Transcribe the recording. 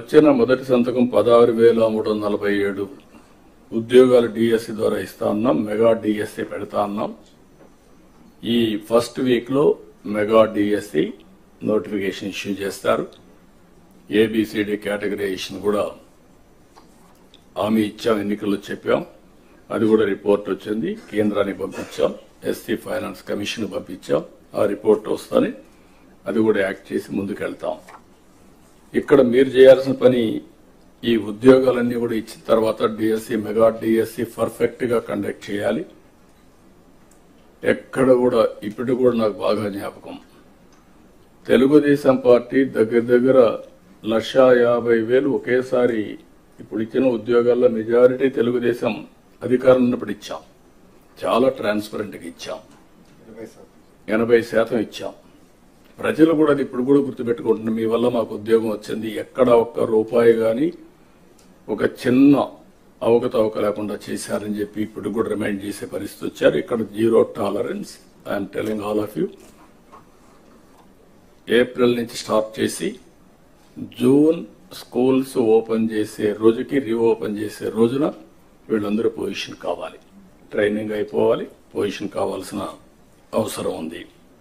వచ్చిన మొదటి సంతకం 16,347 ఉద్యోగాలు డిఎస్సి ద్వారా ఇస్తా ఉన్నాం. మెగా డిఎస్సి పెడతా ఉన్నాం. ఈ ఫస్ట్ వీక్ లో మెగా డిఎస్సి నోటిఫికేషన్ ఇష్యూ చేస్తారు. ఏబిసిడి కేటగరైజేషన్ కూడా హామీ ఇచ్చాం, ఎన్నికల్లో చెప్పాం. అది కూడా రిపోర్ట్ వచ్చింది, కేంద్రానికి పంపించాం. ఎస్సీ ఫైనాన్స్ కమిషన్ పంపించాం. ఆ రిపోర్ట్ వస్తానే అది కూడా యాక్ట్ చేసి ముందుకెళ్తాం. ఇక్కడ మీరు చేయాల్సిన పని ఈ ఉద్యోగాలన్నీ కూడా ఇచ్చిన తర్వాత డిఎస్సి మెగా డిఎస్సి పర్ఫెక్ట్ గా కండక్ట్ చేయాలి. ఎక్కడ కూడా ఇప్పుడు కూడా నాకు బాగా జ్ఞాపకం, తెలుగుదేశం పార్టీ దగ్గర 1,50,000 ఒకేసారి ఇప్పుడు ఇచ్చిన ఉద్యోగాల్లో మెజారిటీ తెలుగుదేశం అధికారం ఉన్నప్పుడు ఇచ్చాం. చాలా ట్రాన్స్పరెంట్ గా ఇచ్చాం, 80% ఇచ్చాం. ప్రజలు కూడా అది ఇప్పుడు కూడా గుర్తుపెట్టుకుంటున్నారు. మీ వల్ల మాకు ఉద్యోగం వచ్చింది, ఎక్కడ ఒక్క రూపాయి గాని ఒక చిన్న అవకతవక లేకుండా చేశారని చెప్పి ఇప్పుడు కూడా రిమైండ్ చేసే పరిస్థితి వచ్చారు. ఇక్కడ zero tolerance. I'm telling all of you. April నుంచి స్టార్ట్ చేసి జూన్ స్కూల్స్ ఓపెన్ చేసే రోజుకి రీఓపెన్ చేసే రోజున వీళ్ళందరూ పొజిషన్ కావాలి, ట్రైనింగ్ అయిపోవాలి, పొజిషన్ కావాల్సిన అవసరం ఉంది.